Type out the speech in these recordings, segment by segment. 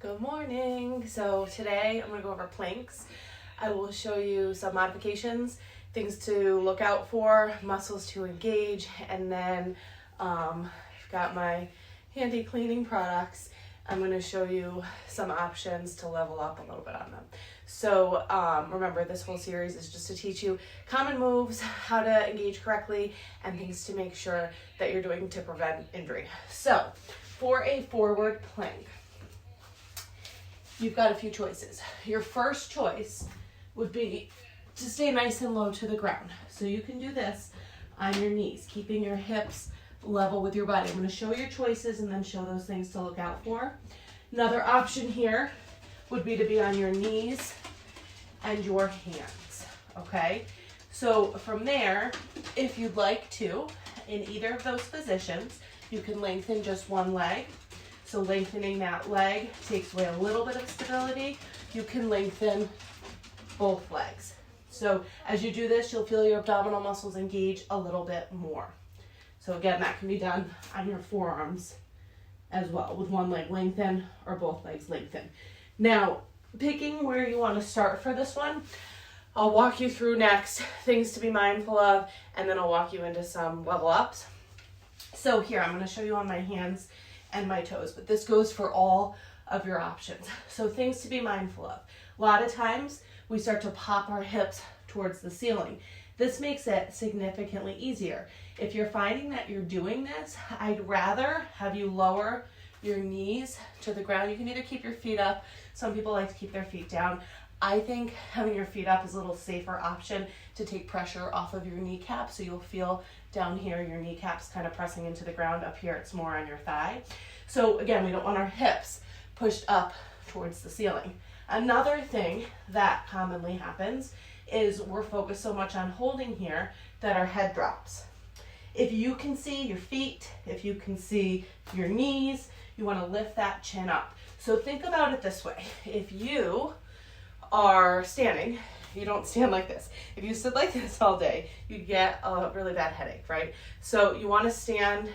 Good morning. So today I'm going to go over planks. I will show you some modifications, things to look out for, muscles to engage, and then I've got my handy cleaning products. I'm going to show you some options to level up a little bit on them. So remember, this whole series is just to teach you common moves, how to engage correctly, and things to make sure that you're doing to prevent injury. So for a forward plank, you've got a few choices. Your first choice would be to stay nice and low to the ground. So you can do this on your knees, keeping your hips level with your body. I'm going to show your choices and then show those things to look out for. Another option here would be to be on your knees and your hands, okay? So from there, if you'd like to, in either of those positions, you can lengthen just one leg. So lengthening that leg takes away a little bit of stability. You can lengthen both legs. So as you do this, you'll feel your abdominal muscles engage a little bit more. So again, that can be done on your forearms as well, with one leg lengthen or both legs lengthen. Now, picking where you want to start for this one, I'll walk you through next things to be mindful of, and then I'll walk you into some level ups. So here, I'm going to show you on my hands and my toes, but this goes for all of your options. So things to be mindful of. A lot of times we start to pop our hips towards the ceiling. This makes it significantly easier. If you're finding that you're doing this, I'd rather have you lower your knees to the ground. You can either keep your feet up. Some people like to keep their feet down. I think having your feet up is a little safer option to take pressure off of your kneecap, so you'll feel down here your kneecaps kind of pressing into the ground. Up here it's more on your thigh. So again, we don't want our hips pushed up towards the ceiling. Another thing that commonly happens is we're focused so much on holding here that our head drops. If you can see your feet, if you can see your knees, you want to lift that chin up. So think about it this way. If you are standing, you don't stand like this. If you stood like this all day, you'd get a really bad headache, right? So you want to stand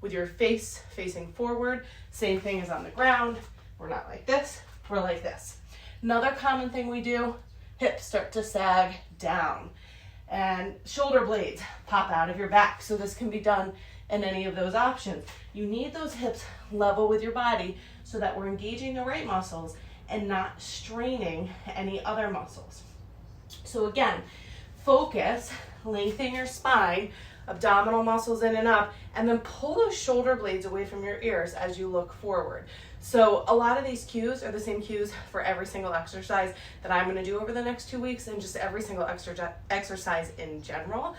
with your face facing forward. Same thing as on the ground. We're not like this, we're like this. Another common thing we do, hips start to sag down and shoulder blades pop out of your back. So this can be done in any of those options. You need those hips level with your body so that we're engaging the right muscles and not straining any other muscles. So again, focus, lengthen your spine, abdominal muscles in and up, and then pull those shoulder blades away from your ears as you look forward. So a lot of these cues are the same cues for every single exercise that I'm going to do over the next 2 weeks, and just every single exercise in general.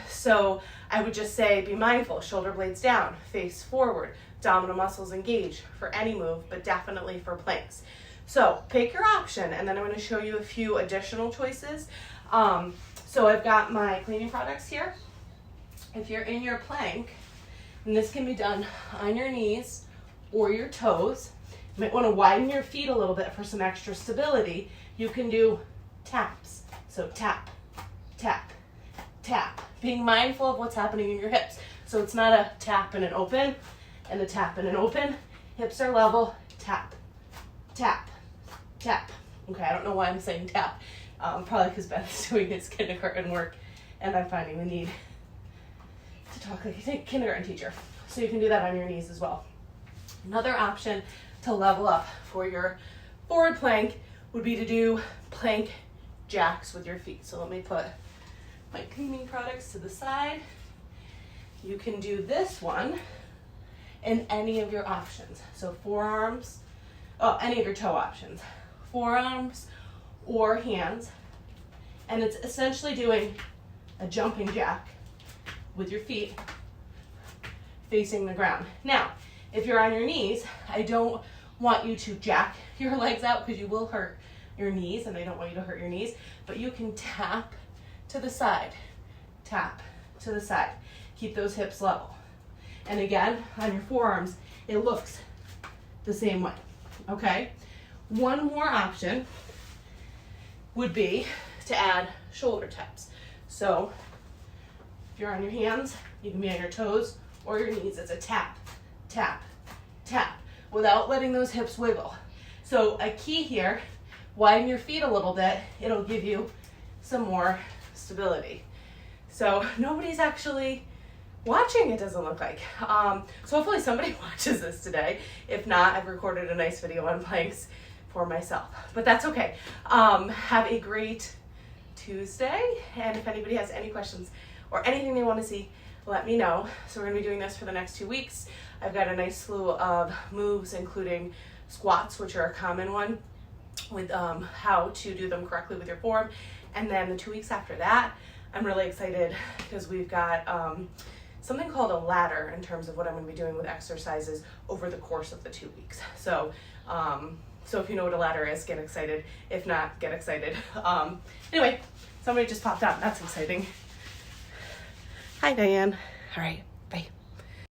So I would just say be mindful, shoulder blades down, face forward, abdominal muscles engage for any move, but definitely for planks. So pick your option, and then I'm going to show you a few additional choices. So I've got my cleaning products here. If you're in your plank, and this can be done on your knees or your toes, you might want to widen your feet a little bit for some extra stability. You can do taps. So tap, tap, tap. Being mindful of what's happening in your hips. So it's not a tap and an open, and a tap and an open. Hips are level, tap, tap, tap. Okay, I don't know why I'm saying tap. Probably because Ben's doing his kindergarten work, and I'm finding the need to talk like a kindergarten teacher. So you can do that on your knees as well. Another option to level up for your forward plank would be to do plank jacks with your feet. So let me put my cleaning products to the side. You can do this one in any of your options. So forearms, any of your toe options. Forearms or hands. And it's essentially doing a jumping jack with your feet facing the ground. Now, if you're on your knees, I don't want you to jack your legs out because you will hurt your knees, and I don't want you to hurt your knees, but you can tap to the side, tap to the side. Keep those hips level. And again, on your forearms, it looks the same way, okay? One more option would be to add shoulder taps. So if you're on your hands, you can be on your toes or your knees. It's a tap, tap, tap. without letting those hips wiggle. So a key here, widen your feet a little bit. It'll give you some more stability. So nobody's actually watching, it doesn't look like. So hopefully somebody watches this today. If not, I've recorded a nice video on planks for myself, but that's okay. Have a great Tuesday. And if anybody has any questions or anything they want to see, let me know. So we're gonna be doing this for the next 2 weeks. I've got a nice slew of moves, including squats, which are a common one, with how to do them correctly with your form. And then the 2 weeks after that, I'm really excited because we've got something called a ladder in terms of what I'm going to be doing with exercises over the course of the 2 weeks. So, so if you know what a ladder is, get excited. If not, get excited. Anyway, somebody just popped on. That's exciting. Hi, Diane. All right.